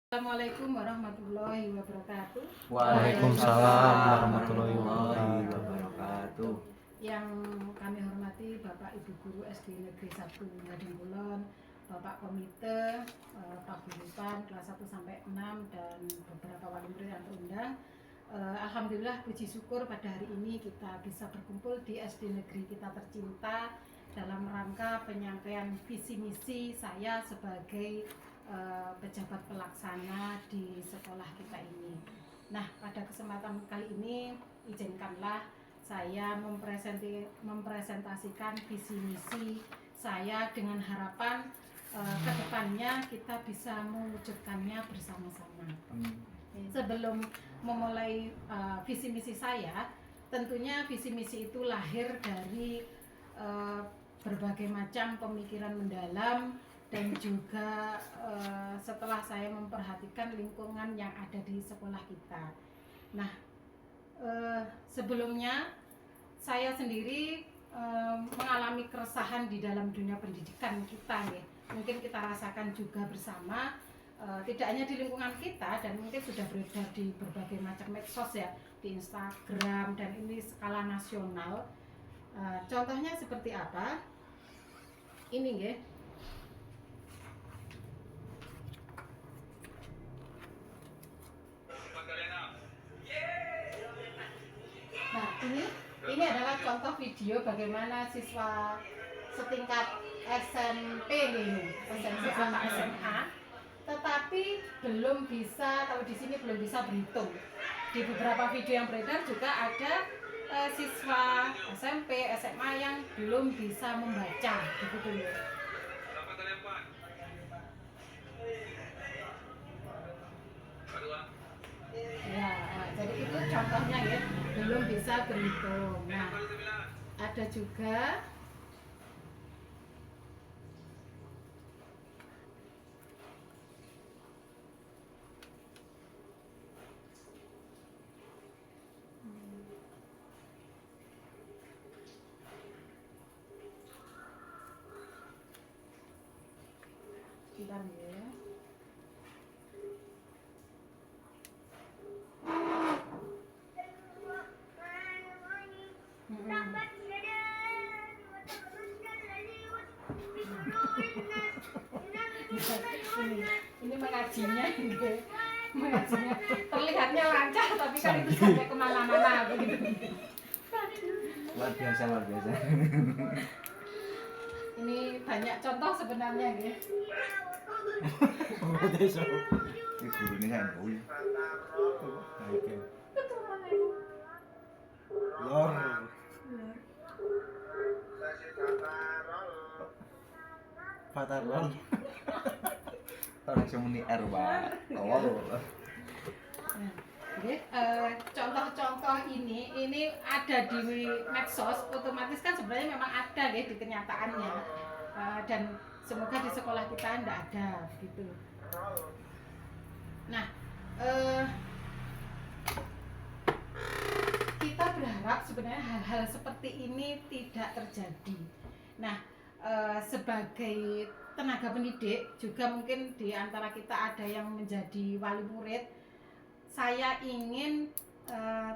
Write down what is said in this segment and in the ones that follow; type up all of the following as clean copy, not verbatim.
Assalamualaikum warahmatullahi wabarakatuh. Waalaikumsalam warahmatullahi wabarakatuh. Yang kami hormati Bapak Ibu Guru SD Negeri 1 Gading Kulon, Bapak Komite, Paguyuban kelas 1 sampai 6 dan beberapa wali murid yang terundang. Alhamdulillah puji syukur pada hari ini kita bisa berkumpul di SD Negeri kita tercinta dalam rangka penyampaian visi misi saya sebagai pejabat pelaksana di sekolah kita ini. Nah, pada kesempatan kali ini izinkanlah saya mempresentasikan visi misi saya dengan harapan kedepannya kita bisa mewujudkannya bersama-sama. Sebelum memulai visi misi saya, tentunya visi misi itu lahir dari berbagai macam pemikiran mendalam dan juga setelah saya memperhatikan lingkungan yang ada di sekolah kita. Nah, sebelumnya saya sendiri mengalami keresahan di dalam dunia pendidikan kita, ya. Mungkin kita rasakan juga bersama, tidak hanya di lingkungan kita dan mungkin sudah beredar di berbagai macam medsos, ya, di Instagram, dan ini skala nasional. Contohnya seperti apa? Ini, ya. Nah, ini adalah contoh video bagaimana siswa setingkat SMP ini, SMP atau SMA, tetapi belum bisa, kalau di sini belum bisa berhitung. Di beberapa video yang beredar juga ada siswa SMP, SMA yang belum bisa membaca, begitu ya. Ya, jadi itu contohnya, ya, belum bisa berhitung. Nah, ada juga sebentar, ya. Ini mengajinya, mengajinya terlihatnya lancar tapi kan itu sampai kemana-mana begitu. Luar biasa. Ini banyak contoh sebenarnya, ya. Ini guru ini kan boy. Lor. Fatarlon. Orang semuni erba. Contoh-contoh ini ada di medsos, otomatis kan sebenarnya memang ada, ya, di kenyataannya, dan semoga di sekolah kita tidak ada gitu. Nah, kita berharap sebenarnya hal-hal seperti ini tidak terjadi. Nah, sebagai tenaga pendidik juga mungkin di antara kita ada yang menjadi wali murid, saya ingin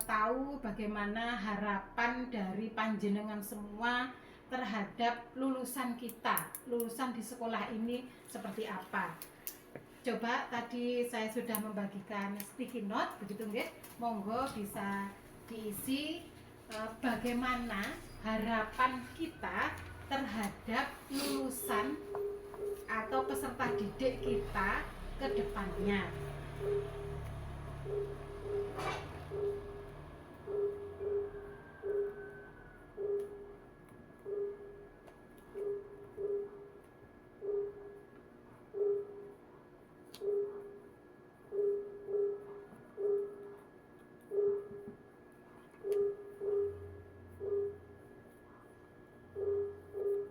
tahu bagaimana harapan dari panjenengan semua terhadap lulusan kita, lulusan di sekolah ini seperti apa. Coba tadi saya sudah membagikan sticky note, begitu, nggih? Monggo bisa diisi bagaimana harapan kita terhadap lulusan atau peserta didik kita ke depannya.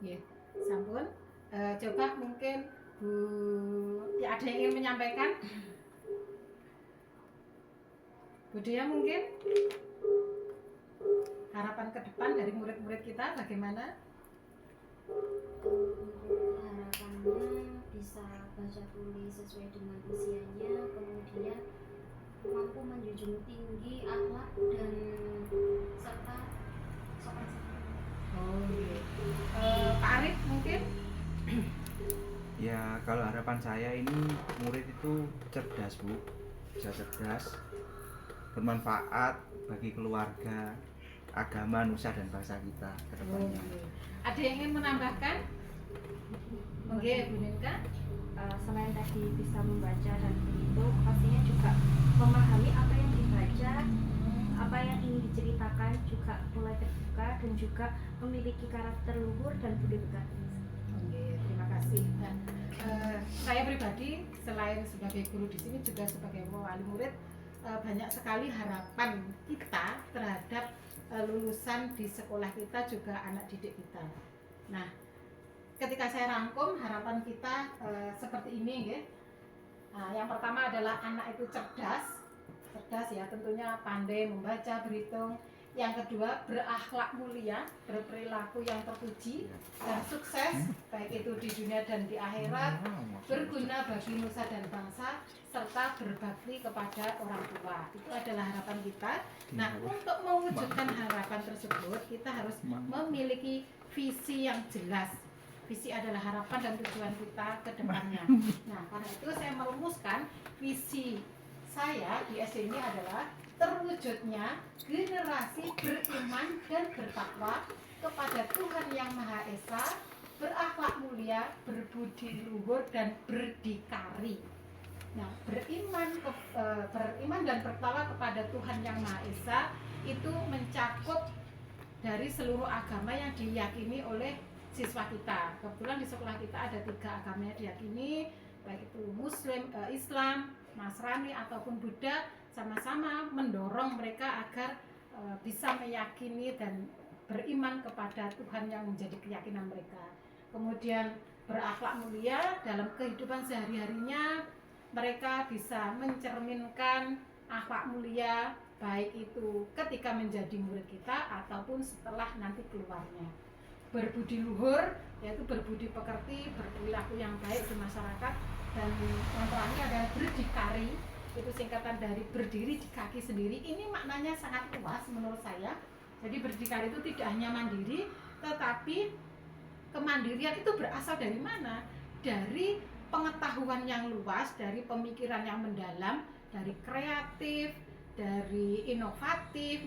Ya, sampun. Coba mungkin Bu, ya, ada yang ingin menyampaikan? Bu Dia, mungkin harapan ke depan dari murid-murid kita bagaimana? Harapannya bisa baca tulis sesuai dengan usianya, menjunjung tinggi akhlak dan serta sopan santun. Oh iya. Pak Arif mungkin? Ya kalau harapan saya ini murid itu cerdas Bu, bisa cerdas, bermanfaat bagi keluarga, agama, nusa dan bangsa kita ke depannya. Oke. Ada yang ingin menambahkan? Oke, Bu Ninka. Selain tadi bisa membaca dan berhitung, pastinya juga memahami apa yang dibaca, apa yang ingin diceritakan juga mulai terbuka, dan juga memiliki karakter luhur dan budi pekerti. Oke, terima kasih. Dan saya pribadi selain sebagai guru di sini juga sebagai wali murid, banyak sekali harapan kita terhadap lulusan di sekolah kita, juga anak didik kita. Nah, ketika saya rangkum harapan kita seperti ini ya. Nah, yang pertama adalah anak itu cerdas ya, tentunya pandai membaca, berhitung. Yang kedua, berakhlak mulia, berperilaku yang terpuji dan sukses, baik itu di dunia dan di akhirat, berguna bagi nusa dan bangsa, serta berbakti kepada orang tua. Itu adalah harapan kita. Nah, untuk mewujudkan harapan tersebut, kita harus memiliki visi yang jelas. Visi adalah harapan dan tujuan kita ke depannya. Nah, karena itu saya merumuskan visi saya di SD ini adalah terwujudnya generasi beriman dan bertakwa kepada Tuhan Yang Maha Esa, berakhlak mulia, berbudi luhur dan berdikari. Nah, beriman dan bertakwa kepada Tuhan Yang Maha Esa itu mencakup dari seluruh agama yang diyakini oleh siswa kita. Kebetulan di sekolah kita ada 3 agama yang diyakini, baik itu Muslim, Islam, Nasrani ataupun Buddha. Sama-sama mendorong mereka agar bisa meyakini dan beriman kepada Tuhan yang menjadi keyakinan mereka. Kemudian berakhlak mulia dalam kehidupan sehari-harinya, mereka bisa mencerminkan akhlak mulia baik itu ketika menjadi murid kita ataupun setelah nanti keluarnya. Berbudi luhur, yaitu berbudi pekerti, berperilaku yang baik di masyarakat. Dan yang terakhir adalah berdikari, itu singkatan dari berdiri di kaki sendiri. Ini maknanya sangat luas menurut saya. Jadi berdikari itu tidak hanya mandiri, tetapi kemandirian itu berasal dari mana? Dari pengetahuan yang luas, dari pemikiran yang mendalam, dari kreatif, dari inovatif,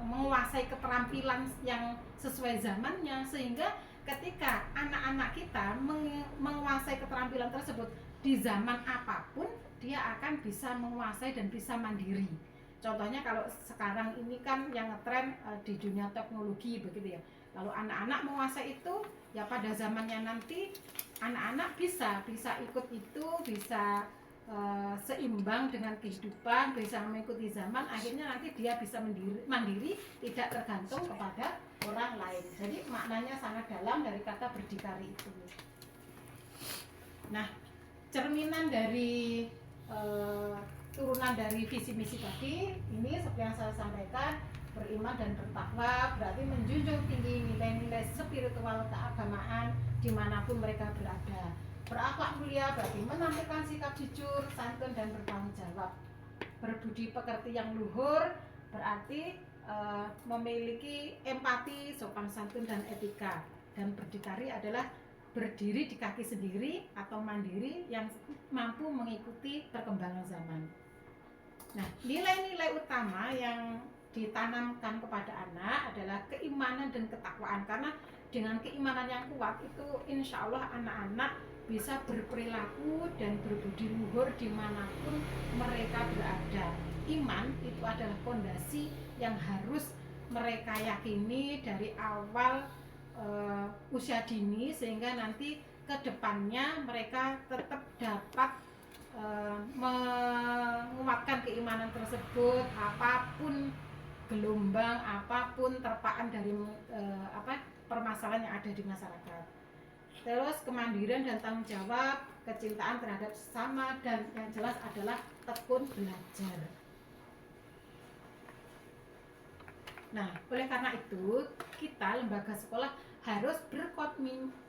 menguasai keterampilan yang sesuai zamannya, sehingga ketika anak-anak kita menguasai keterampilan tersebut di zaman apapun, dia akan bisa menguasai dan bisa mandiri. Contohnya kalau sekarang ini kan yang ngetren di dunia teknologi begitu ya. Kalau anak-anak menguasai itu, ya pada zamannya nanti anak-anak bisa ikut itu, bisa seimbang dengan kehidupan, bisa mengikuti zaman, akhirnya nanti dia bisa mandiri, tidak tergantung kepada orang lain. Jadi maknanya sangat dalam dari kata berdikari itu. Nah, cerminan dari turunan dari visi misi tadi ini seperti yang saya sampaikan, beriman dan bertakwa berarti menjunjung tinggi nilai-nilai spiritual keagamaan dimanapun mereka berada. Berakhlak mulia berarti menampilkan sikap jujur, santun dan bertanggung jawab. Berbudi pekerti yang luhur berarti memiliki empati, sopan santun dan etika. Dan berdikari adalah berdiri di kaki sendiri atau mandiri yang mampu mengikuti perkembangan zaman. Nah, nilai-nilai utama yang ditanamkan kepada anak adalah keimanan dan ketakwaan, karena dengan keimanan yang kuat itu insya Allah anak-anak bisa berperilaku dan berbudi luhur dimanapun mereka berada. Iman itu adalah fondasi yang harus mereka yakini dari awal usia dini, sehingga nanti ke depannya mereka tetap dapat menguatkan keimanan tersebut, apapun gelombang, apapun terpaan dari permasalahan yang ada di masyarakat. Terus kemandirian dan tanggung jawab, kecintaan terhadap sesama, dan yang jelas adalah tekun belajar. Nah, oleh karena itu kita lembaga sekolah harus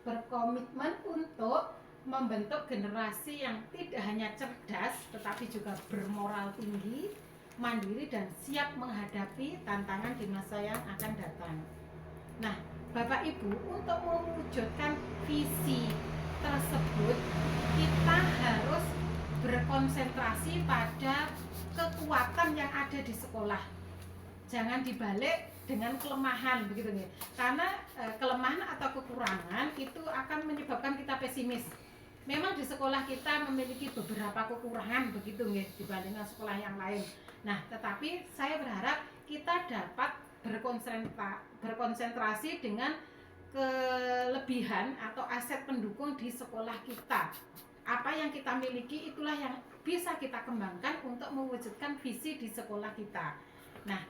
berkomitmen untuk membentuk generasi yang tidak hanya cerdas tetapi juga bermoral tinggi, mandiri dan siap menghadapi tantangan di masa yang akan datang. Nah, Bapak Ibu, untuk mewujudkan visi tersebut kita harus berkonsentrasi pada kekuatan yang ada di sekolah. Jangan dibalik dengan kelemahan begitu nih. Karena kelemahan atau kekurangan itu akan menyebabkan kita pesimis. Memang di sekolah kita memiliki beberapa kekurangan begitu nih dibandingkan sekolah yang lain. Nah, tetapi saya berharap kita dapat berkonsentrasi dengan kelebihan atau aset pendukung di sekolah kita. Apa yang kita miliki itulah yang bisa kita kembangkan untuk mewujudkan visi di sekolah kita. Nah,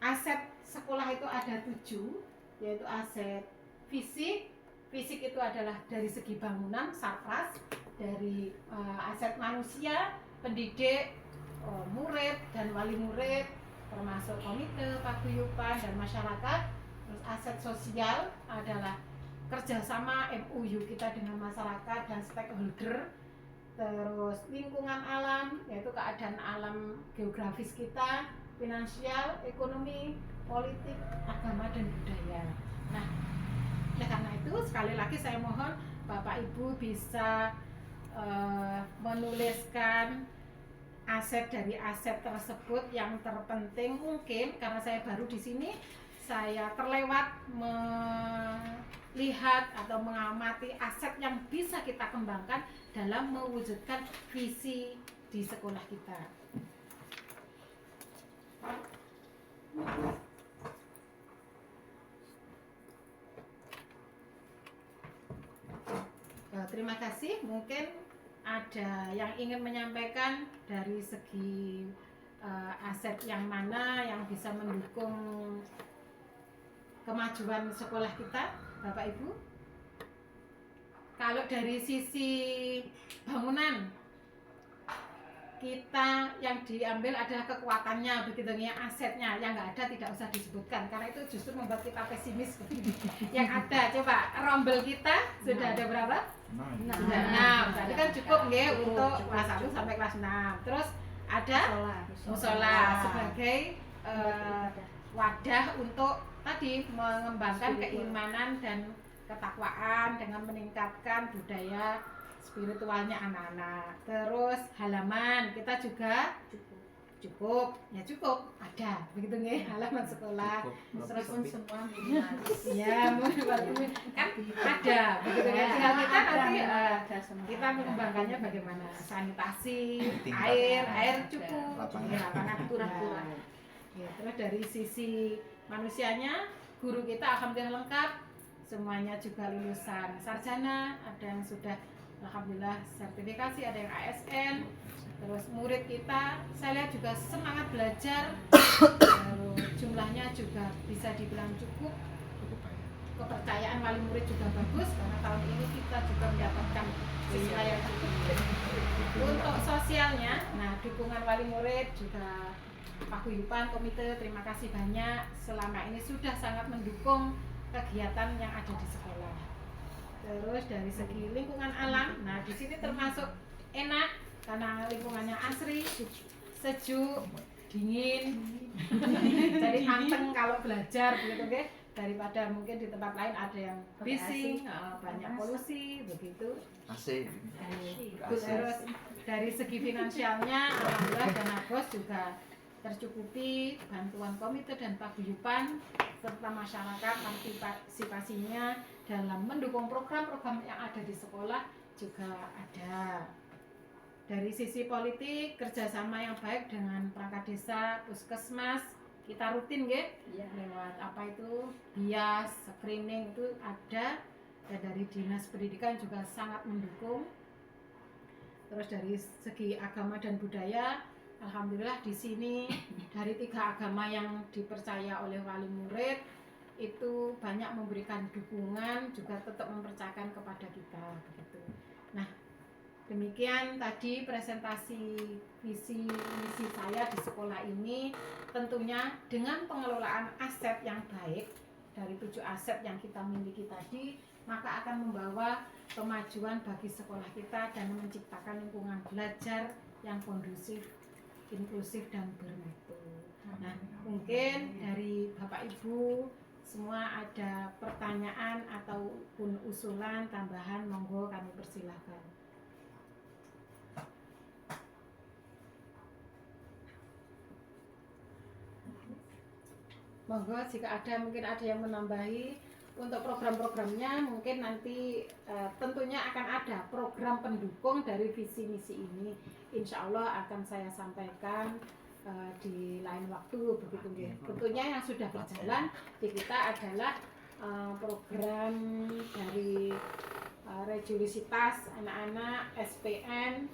aset sekolah itu ada 7, yaitu aset fisik. Fisik itu adalah dari segi bangunan, sarpras, dari aset manusia, pendidik, murid dan wali murid, termasuk komite, paguyuban dan masyarakat. Terus aset sosial adalah kerjasama MOU kita dengan masyarakat dan stakeholder. Terus lingkungan alam, yaitu keadaan alam geografis kita, finansial, ekonomi, politik, agama dan budaya. Nah, karena itu sekali lagi saya mohon Bapak Ibu bisa menuliskan aset dari aset tersebut yang terpenting. Mungkin karena saya baru di sini, saya terlewat melihat atau mengamati aset yang bisa kita kembangkan dalam mewujudkan visi di sekolah kita. Terima kasih. Mungkin ada yang ingin menyampaikan dari segi aset yang mana yang bisa mendukung kemajuan sekolah kita, Bapak Ibu? Kalau dari sisi bangunan, kita yang diambil adalah kekuatannya, begitu ya, asetnya. Yang nggak ada tidak usah disebutkan, karena itu justru membuat kita pesimis. Yang ada, coba rombel kita sudah ada berapa? 6. Jadi kan cukup nggih untuk kelas 1 sampai kelas 6. Terus ada musola sebagai wadah untuk tadi mengembangkan keimanan dan ketakwaan dengan meningkatkan budaya spiritualnya anak-anak. Terus halaman kita juga cukup ada begitu nih halaman sekolah. Terus semua ya kan ada begitu ya, tinggal kita nanti kita mengembangkannya bagaimana, sanitasi, air cukup, lapangan kurang. Ya, terus dari sisi manusianya, guru kita alhamdulillah lengkap, semuanya juga lulusan sarjana, ada yang sudah alhamdulillah sertifikasi, ada yang ASN. Terus murid kita, saya lihat juga semangat belajar, jumlahnya juga bisa dibilang cukup. Kepercayaan wali murid juga bagus, karena tahun ini kita juga mendapatkan siswa yang cukup. Untuk sosialnya, nah dukungan wali murid juga paguyuban, komite, terima kasih banyak selama ini sudah sangat mendukung kegiatan yang ada di sekolah. Terus dari segi lingkungan alam, nah di sini termasuk enak karena lingkungannya asri, sejuk, dingin, jadi anteng kalau belajar begitu kan, daripada mungkin di tempat lain ada yang bising, banyak polusi begitu. AC. Terus dari segi finansialnya, alhamdulillah dana BOS juga tercukupi, bantuan komite dan paguyuban serta masyarakat partisipasinya dalam mendukung program-program yang ada di sekolah juga ada. Dari sisi politik, kerjasama yang baik dengan perangkat desa, puskesmas, kita rutin lewat apa itu, bias, screening itu ada, dan dari dinas pendidikan juga sangat mendukung. Terus dari segi agama dan budaya, alhamdulillah di sini dari 3 agama yang dipercaya oleh wali murid itu banyak memberikan dukungan, juga tetap mempercayakan kepada kita begitu. Nah, demikian tadi presentasi visi misi saya di sekolah ini, tentunya dengan pengelolaan aset yang baik dari 7 aset yang kita miliki tadi, maka akan membawa kemajuan bagi sekolah kita dan menciptakan lingkungan belajar yang kondusif inklusif dan bermutu. Nah, mungkin dari Bapak Ibu semua ada pertanyaan ataupun usulan tambahan, monggo kami persilahkan. Monggo jika ada, mungkin ada yang menambahi. Untuk program-programnya mungkin nanti tentunya akan ada program pendukung dari visi misi ini. Insya Allah akan saya sampaikan di lain waktu begitu ya. Tentunya yang sudah berjalan di kita adalah program dari religiusitas anak-anak, SPN,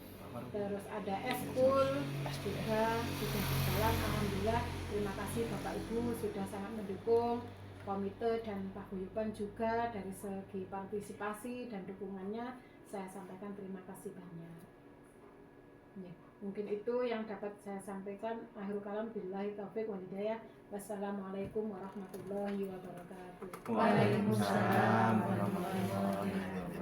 terus ada eskul juga sudah berjalan. Alhamdulillah, terima kasih Bapak Ibu sudah sangat mendukung. Komite dan paguyuban juga dari segi partisipasi dan dukungannya saya sampaikan terima kasih banyak. Ya, mungkin itu yang dapat saya sampaikan. Akhirul kalam billahi taufik wal hidayah. Wassalamualaikum warahmatullahi wabarakatuh. Waalaikumsalam warahmatullahi wabarakatuh.